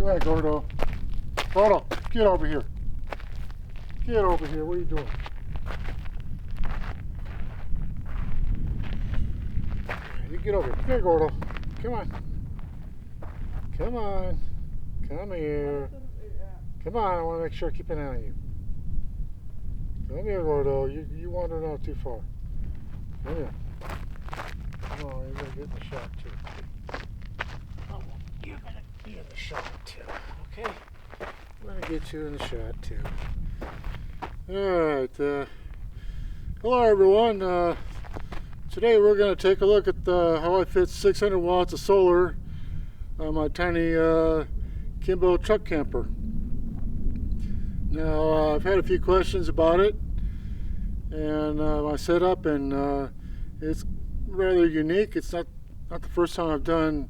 Go ahead, Gordo. Gordo, get over here. Get over here. What are you doing? You get over here. Here, Gordo. Come on. Come on. Come here. Come on. I want to make sure I keep an eye on you. Come here, Gordo. You wandering out too far. Come here. Come on. You're going to get in the shot, too. Oh, you're going to be in the shot, too. Okay? I'm going to get you in the shot, too. Alright. Hello, everyone. Today we're going to take a look at how I fit 600 watts of solar on my tiny Kimbo truck camper. Now I've had a few questions about it and my setup, and it's rather unique. It's not the first time I've done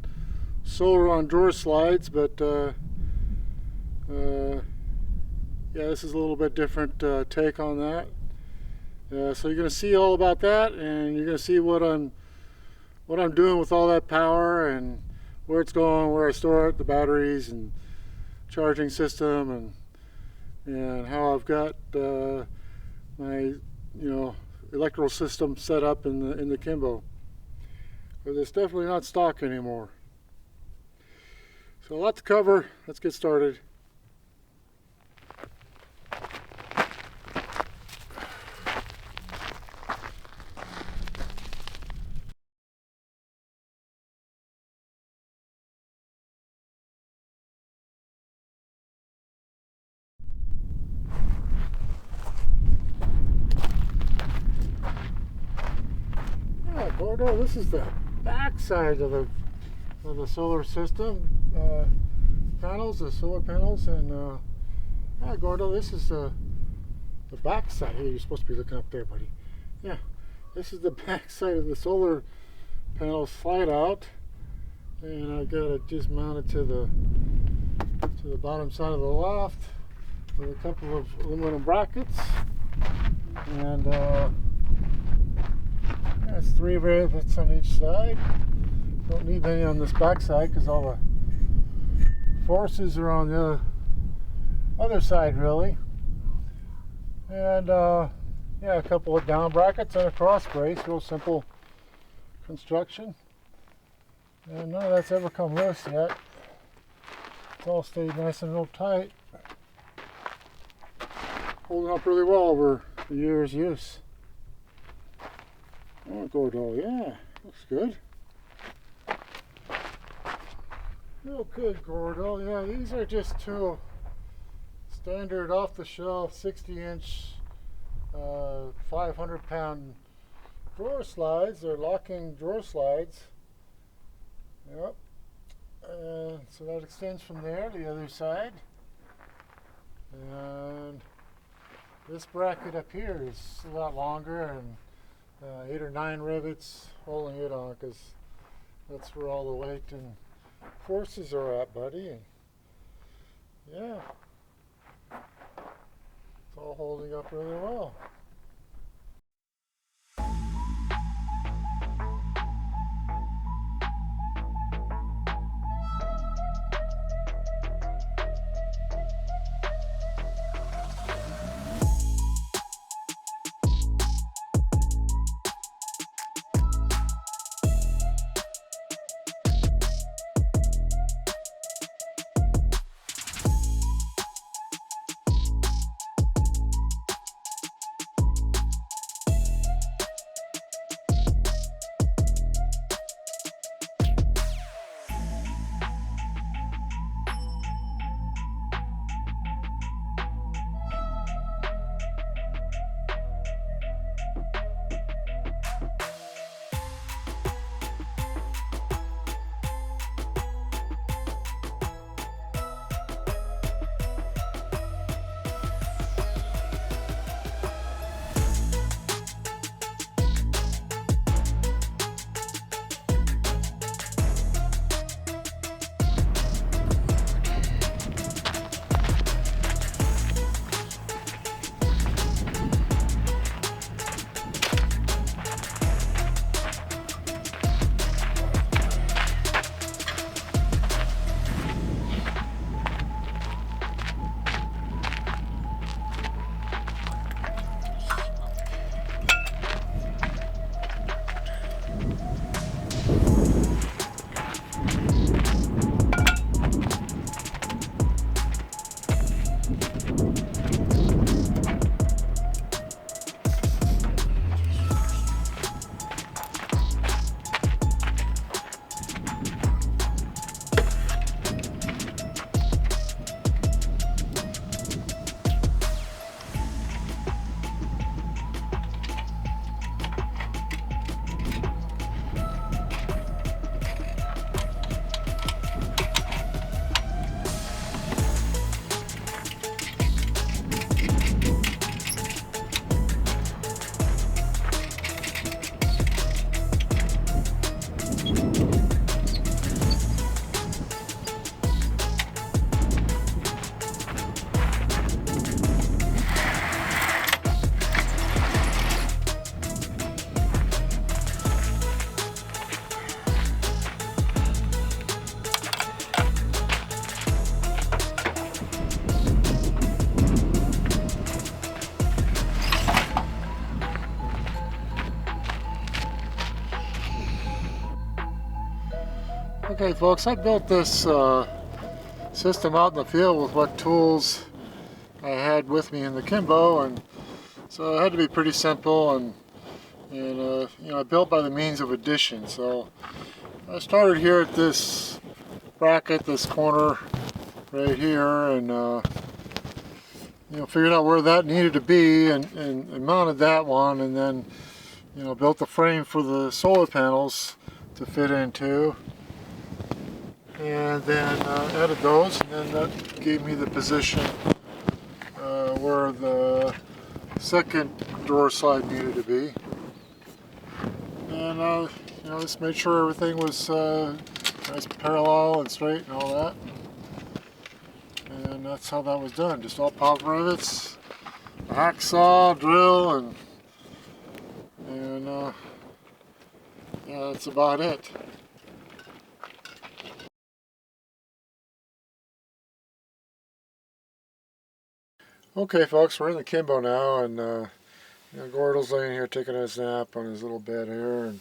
solar on drawer slides, but yeah, this is a little bit different take on that. So you're going to see all about that, and you're going to see what I'm doing with all that power and where it's going, where I store it, the batteries and charging system, and how I've got my electrical system set up in the Kimbo. But it's definitely not stock anymore. So a lot to cover. Let's get started. Gordo, this is the back side of the solar system panels, the solar panels, and yeah, Gordo, this is the back side. Hey, you're supposed to be looking up there, buddy. Yeah, this is the back side of the solar panel slide out, and I got it just mounted to the bottom side of the loft with a couple of aluminum brackets, and that's 3 rivets on each side. Don't need any on this back side because all the forces are on the other side, really. And yeah, a couple of down brackets and a cross brace. Real simple construction. And none of that's ever come loose yet. It's all stayed nice and real tight. Holding up really well over the year's use. Oh, Gordo, yeah, looks good. Real good, Gordo. Yeah, these are just 2 standard off-the-shelf 60-inch 500-pound drawer slides. They're locking drawer slides. Yep. So that extends from there to the other side. And this bracket up here is a lot longer, and 8 or 9 rivets holding it on, because that's where all the weight and forces are at, buddy. And yeah, it's all holding up really well. Okay folks, I built this system out in the field with what tools I had with me in the Kimbo, and so it had to be pretty simple, and you know, I built by the means of addition. So I started here at this bracket, this corner right here, and you know, figured out where that needed to be, and mounted that one, and then you know, built the frame for the solar panels to fit into, and then added those, and then that gave me the position where the second door slide needed to be. And you know, just made sure everything was nice, parallel and straight and all that. And that's how that was done. Just all power rivets, a hacksaw, drill, and yeah, that's about it. Okay, folks, we're in the Kimbo now, and you know, Gordo's laying here taking a nap on his little bed here,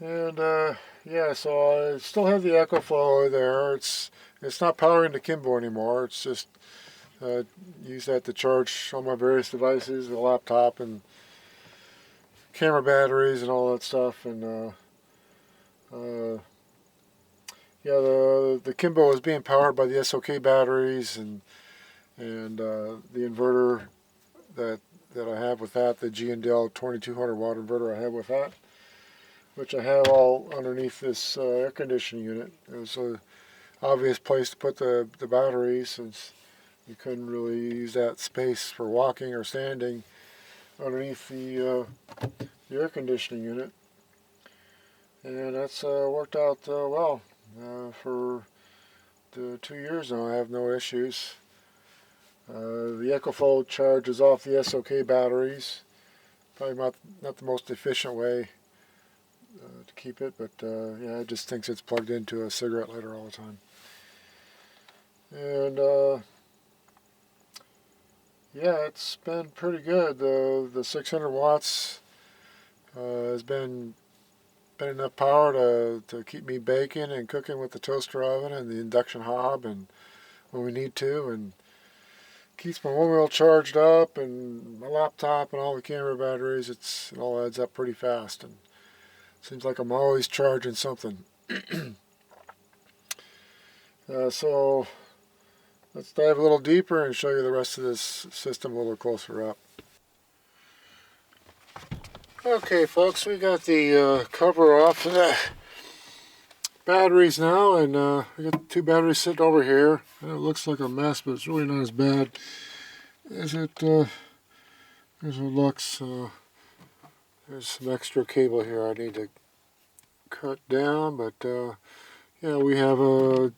and yeah, so I still have the EcoFlow there. It's not powering the Kimbo anymore. It's just use that to charge all my various devices, the laptop and camera batteries and all that stuff. And yeah, the Kimbo is being powered by the SOK batteries and the inverter that I have with that, the G&L 2200 watt inverter I have with that, which I have all underneath this air conditioning unit. It was an obvious place to put the batteries, since you couldn't really use that space for walking or standing underneath the air conditioning unit. And that's worked out well for the 2 years now. I have no issues. The EcoFlow charges off the SOK batteries. Probably not the most efficient way to keep it, but yeah, it just thinks it's plugged into a cigarette lighter all the time. And yeah, it's been pretty good. The 600 watts has been enough power to keep me baking and cooking with the toaster oven and the induction hob, and when we need to, and keeps my one wheel charged up and my laptop and all the camera batteries. It all adds up pretty fast, and seems like I'm always charging something. So let's dive a little deeper and show you the rest of this system a little closer up. Okay folks, we got the cover off of the batteries now, and we got 2 batteries sitting over here. It looks like a mess, but it's really not as bad as it looks. There's some extra cable here I need to cut down, but yeah, we have a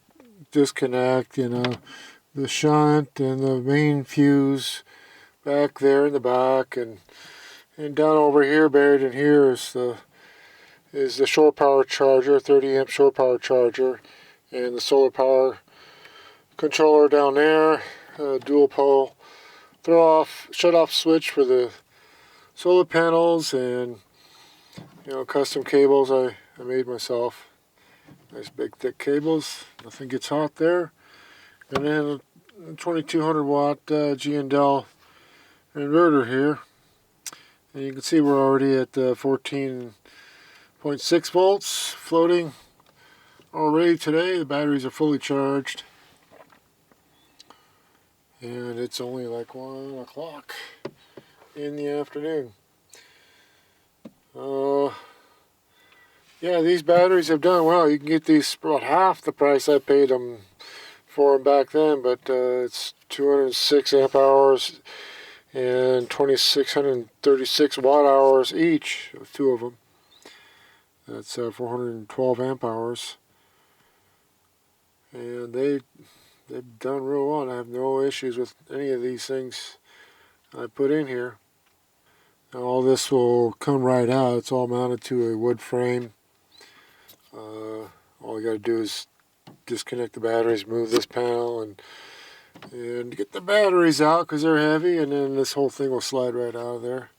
disconnect, you know, the shunt and the main fuse back there in the back, and down over here, buried in here, is the shore power charger, 30 amp shore power charger, and the solar power controller down there, dual pole shut off switch for the solar panels, and you know, custom cables I made myself. Nice big thick cables, nothing gets hot there. And then a 2200 watt G&L inverter here. And you can see we're already at 14.6 volts floating already today. The batteries are fully charged. And it's only like 1 o'clock in the afternoon. Yeah, these batteries have done well. You can get these for about half the price I paid them for them back then, but it's 206 amp hours and 2636 watt hours each, 2 of them. That's 412 amp hours, and they've done real well. I have no issues with any of these things I put in here. Now all this will come right out. It's all mounted to a wood frame. All you got to do is disconnect the batteries, move this panel, and get the batteries out because they're heavy, and then this whole thing will slide right out of there.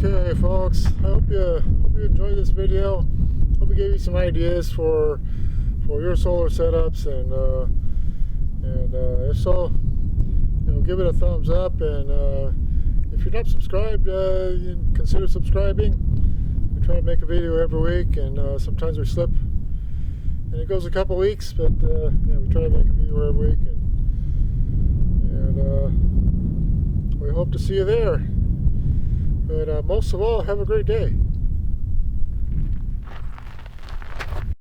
Okay, folks. I hope you enjoyed this video. Hope it gave you some ideas for your solar setups, and if so, give it a thumbs up. And if you're not subscribed, consider subscribing. We try to make a video every week, and sometimes we slip, and it goes a couple weeks. But yeah, we try to make a video every week, and we hope to see you there. But most of all, have a great day.